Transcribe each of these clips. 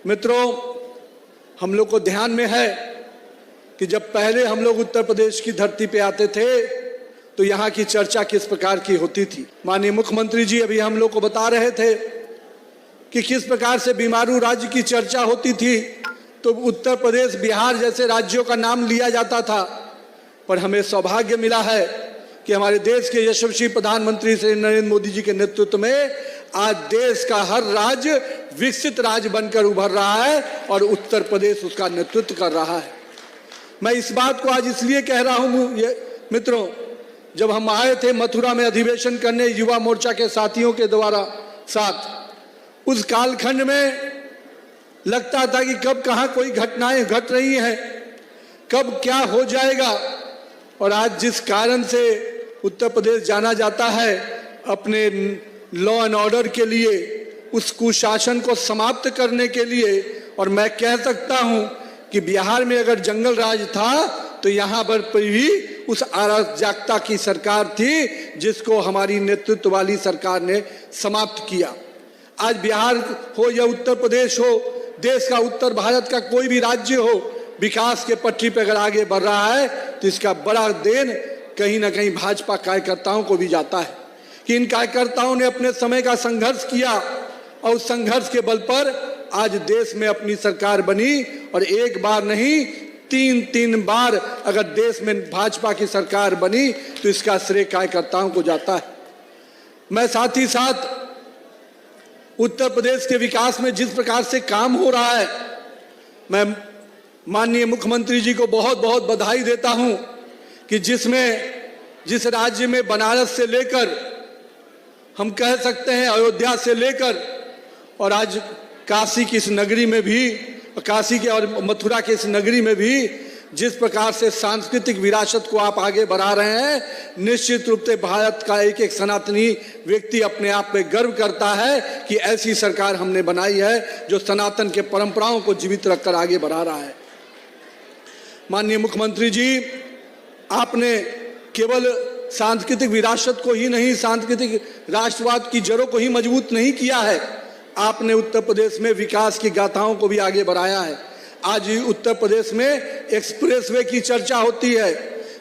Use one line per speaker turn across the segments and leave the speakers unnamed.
मित्रों, हम लोग को ध्यान में है कि जब पहले हम लोग उत्तर प्रदेश की धरती पे आते थे तो यहाँ की चर्चा किस प्रकार की होती थी। माननीय मुख्यमंत्री जी अभी हम लोग को बता रहे थे कि किस प्रकार से बीमारू राज्य की चर्चा होती थी, तो उत्तर प्रदेश, बिहार जैसे राज्यों का नाम लिया जाता था। पर हमें सौभाग्य मिला है कि हमारे देश के यशस्वी प्रधानमंत्री श्री नरेंद्र मोदी जी के नेतृत्व में आज देश का हर राज्य विकसित राज्य बनकर उभर रहा है और उत्तर प्रदेश उसका नेतृत्व कर रहा है। मैं इस बात को आज इसलिए कह रहा हूं मित्रों, जब हम आए थे मथुरा में अधिवेशन करने युवा मोर्चा के साथियों के द्वारा साथ, उस कालखंड में लगता था कि कब कहां कोई घटनाएं घट रही हैं, कब क्या हो जाएगा। और आज जिस कारण से उत्तर प्रदेश जाना जाता है अपने लॉ एंड ऑर्डर के लिए, उस कुशासन को समाप्त करने के लिए, और मैं कह सकता हूं कि बिहार में अगर जंगल राज था तो यहाँ पर भी उस अराजकता की सरकार थी जिसको हमारी नेतृत्व वाली सरकार ने समाप्त किया। आज बिहार हो या उत्तर प्रदेश हो, देश का उत्तर भारत का कोई भी राज्य हो, विकास के पटरी पर अगर आगे बढ़ रहा है तो इसका बड़ा देन कहीं ना कहीं भाजपा कार्यकर्ताओं को भी जाता है कि इन कार्यकर्ताओं ने अपने समय का संघर्ष किया और उस संघर्ष के बल पर आज देश में अपनी सरकार बनी। और एक बार नहीं, तीन बार अगर देश में भाजपा की सरकार बनी तो इसका श्रेय कार्यकर्ताओं को जाता है। मैं साथ ही साथ उत्तर प्रदेश के विकास में जिस प्रकार से काम हो रहा है, मैं माननीय मुख्यमंत्री जी को बहुत बहुत बधाई देता हूं कि जिस राज्य में बनारस से लेकर हम कह सकते हैं अयोध्या से लेकर और आज काशी की इस नगरी में भी, काशी के और मथुरा के इस नगरी में भी जिस प्रकार से सांस्कृतिक विरासत को आप आगे बढ़ा रहे हैं, निश्चित रूप से भारत का एक एक सनातनी व्यक्ति अपने आप में गर्व करता है कि ऐसी सरकार हमने बनाई है जो सनातन के परंपराओं को जीवित रखकर आगे बढ़ा रहा है। माननीय मुख्यमंत्री जी, आपने केवल सांस्कृतिक विरासत को ही नहीं, सांस्कृतिक राष्ट्रवाद की जड़ों को ही मजबूत नहीं किया है, आपने उत्तर प्रदेश में विकास की गाथाओं को भी आगे बढ़ाया है। आज उत्तर प्रदेश में एक्सप्रेसवे की चर्चा होती है,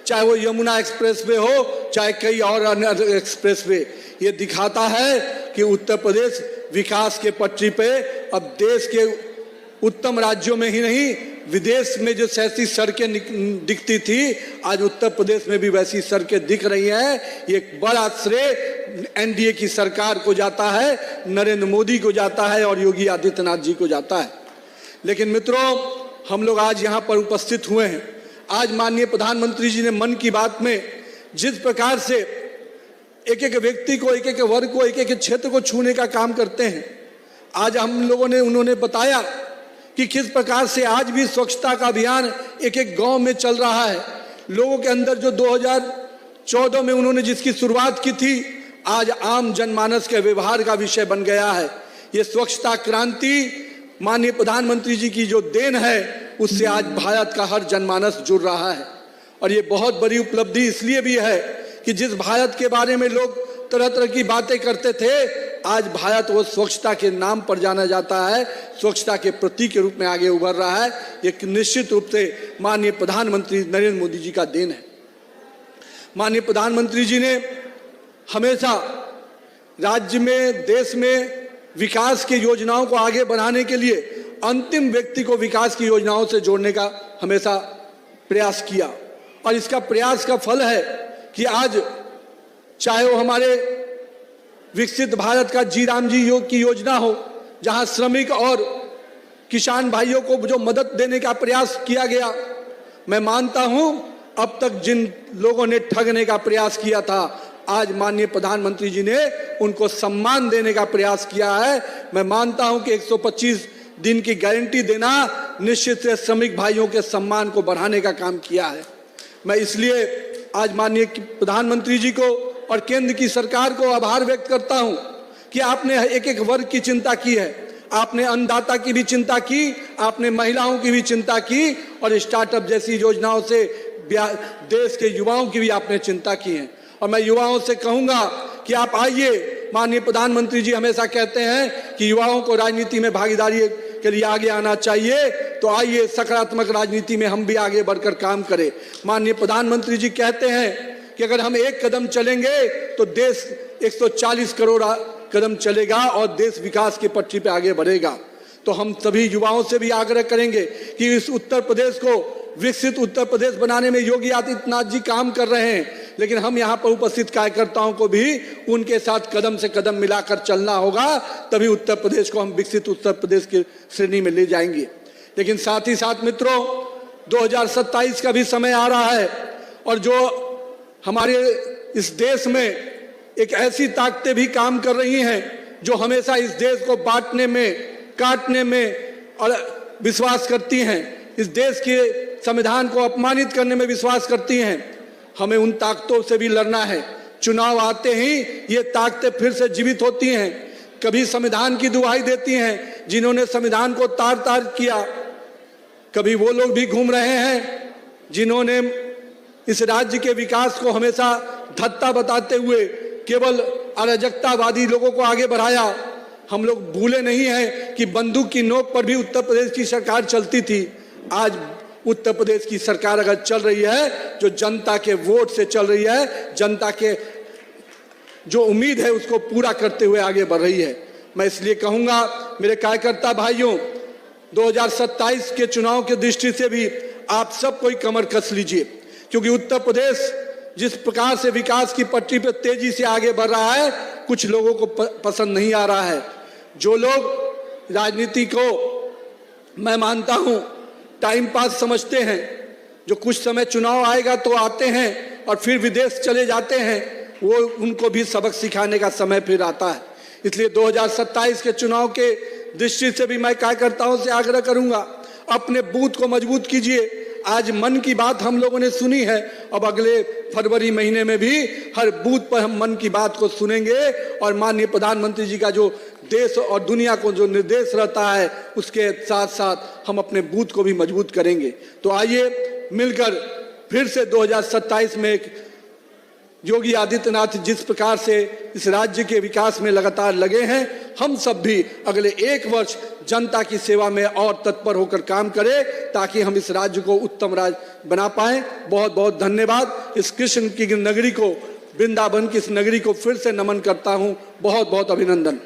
चाहे वो यमुना एक्सप्रेसवे हो, चाहे कई और अन्य एक्सप्रेसवे। ये दिखाता है कि उत्तर प्रदेश विकास के पटरी पे अब देश के उत्तम राज्यों में ही नहीं, विदेश में जो ऐसी सड़कें दिखती थी, आज उत्तर प्रदेश में भी वैसी सड़कें दिख रही हैं। ये एक बड़ा श्रेय एनडीए की सरकार को जाता है, नरेंद्र मोदी को जाता है और योगी आदित्यनाथ जी को जाता है। लेकिन मित्रों, हम लोग आज यहाँ पर उपस्थित हुए हैं। आज माननीय प्रधानमंत्री जी ने मन की बात में जिस प्रकार से एक एक व्यक्ति को, एक एक वर्ग को, एक एक क्षेत्र को छूने का काम करते हैं, आज हम लोगों ने, उन्होंने बताया कि किस प्रकार से आज भी स्वच्छता का अभियान एक एक गांव में चल रहा है। लोगों के अंदर जो 2014 में उन्होंने जिसकी शुरुआत की थी, आज आम जनमानस के व्यवहार का विषय बन गया है। ये स्वच्छता क्रांति माननीय प्रधानमंत्री जी की जो देन है, उससे आज भारत का हर जनमानस जुड़ रहा है। और ये बहुत बड़ी उपलब्धि इसलिए भी है कि जिस भारत के बारे में लोग तरह तरह की बातें करते थे, आज भारत वो स्वच्छता के नाम पर जाना जाता है, स्वच्छता के प्रतीक के रूप में आगे उभर रहा है। ये निश्चित रूप से माननीय प्रधानमंत्री नरेंद्र मोदी जी का देन है। माननीय प्रधानमंत्री जी ने हमेशा राज्य में, देश में विकास की योजनाओं को आगे बढ़ाने के लिए अंतिम व्यक्ति को विकास की योजनाओं से जोड़ने का हमेशा प्रयास किया। और इसका प्रयास का फल है कि आज चाहे वो हमारे विकसित भारत का जी राम जी योग की योजना हो, जहां श्रमिक और किसान भाइयों को जो मदद देने का प्रयास किया गया। मैं मानता हूं अब तक जिन लोगों ने ठगने का प्रयास किया था, आज माननीय प्रधानमंत्री जी ने उनको सम्मान देने का प्रयास किया है। मैं मानता हूं कि 125 दिन की गारंटी देना निश्चित से श्रमिक भाइयों के सम्मान को बढ़ाने का काम किया है। मैं इसलिए आज माननीय प्रधानमंत्री जी को और केंद्र की सरकार को आभार व्यक्त करता हूं कि आपने एक एक वर्ग की चिंता की है। आपने अन्नदाता की भी चिंता की, आपने महिलाओं की भी चिंता की और स्टार्टअप जैसी योजनाओं से देश के युवाओं की भी आपने चिंता की है। और मैं युवाओं से कहूंगा कि आप आइए। माननीय प्रधानमंत्री जी हमेशा कहते हैं कि युवाओं को राजनीति में भागीदारी के लिए आगे आना चाहिए। तो आइए सकारात्मक राजनीति में हम भी आगे बढ़कर काम करें। माननीय प्रधानमंत्री जी कहते हैं कि अगर हम एक कदम चलेंगे तो देश 140 करोड़ कदम चलेगा और देश विकास की पटरी पे आगे बढ़ेगा। तो हम सभी युवाओं से भी आग्रह करेंगे कि इस उत्तर प्रदेश को विकसित उत्तर प्रदेश बनाने में योगी आदित्यनाथ जी काम कर रहे हैं, लेकिन हम यहाँ पर उपस्थित कार्यकर्ताओं को भी उनके साथ कदम से कदम मिलाकर चलना होगा, तभी उत्तर प्रदेश को हम विकसित उत्तर प्रदेश की श्रेणी में ले जाएंगे। लेकिन साथ ही साथ मित्रों, 2027 का भी समय आ रहा है और जो हमारे इस देश में एक ऐसी ताकतें भी काम कर रही हैं जो हमेशा इस देश को बांटने में, काटने में और विश्वास करती हैं, इस देश के संविधान को अपमानित करने में विश्वास करती हैं। हमें उन ताकतों से भी लड़ना है। चुनाव आते ही ये ताकतें फिर से जीवित होती हैं, कभी संविधान की दुहाई देती हैं जिन्होंने संविधान को तार तार किया, कभी वो लोग भी घूम रहे हैं जिन्होंने इस राज्य के विकास को हमेशा धत्ता बताते हुए केवल अराजकतावादी लोगों को आगे बढ़ाया। हम लोग भूले नहीं हैं कि बंदूक की नोक पर भी उत्तर प्रदेश की सरकार चलती थी। आज उत्तर प्रदेश की सरकार अगर चल रही है जो जनता के वोट से चल रही है, जनता के जो उम्मीद है उसको पूरा करते हुए आगे बढ़ रही है। मैं इसलिए कहूंगा मेरे कार्यकर्ता भाइयों, 2027 के चुनाव की दृष्टि से भी आप सब कोई कमर कस लीजिए, क्योंकि उत्तर प्रदेश जिस प्रकार से विकास की पटरी पर तेजी से आगे बढ़ रहा है, कुछ लोगों को पसंद नहीं आ रहा है। जो लोग राजनीति को मैं मानता हूं टाइम पास समझते हैं, जो कुछ समय चुनाव आएगा तो आते हैं और फिर विदेश चले जाते हैं, वो उनको भी सबक सिखाने का समय फिर आता है। इसलिए 2027 के चुनाव के दृष्टि से भी मैं कार्यकर्ताओं से आग्रह करूंगा, अपने बूथ को मजबूत कीजिए। आज मन की बात हम लोगों ने सुनी है, अब अगले फरवरी महीने में भी हर बूथ पर हम मन की बात को सुनेंगे और माननीय प्रधानमंत्री जी का जो देश और दुनिया को जो निर्देश रहता है उसके साथ साथ हम अपने बूथ को भी मजबूत करेंगे। तो आइए मिलकर फिर से 2027 में एक योगी आदित्यनाथ जिस प्रकार से इस राज्य के विकास में लगातार लगे हैं, हम सब भी अगले 1 वर्ष जनता की सेवा में और तत्पर होकर काम करें ताकि हम इस राज्य को उत्तम राज्य बना पाएं। बहुत बहुत धन्यवाद। इस कृष्ण की नगरी को, वृंदावन की इस नगरी को फिर से नमन करता हूं। बहुत बहुत अभिनंदन।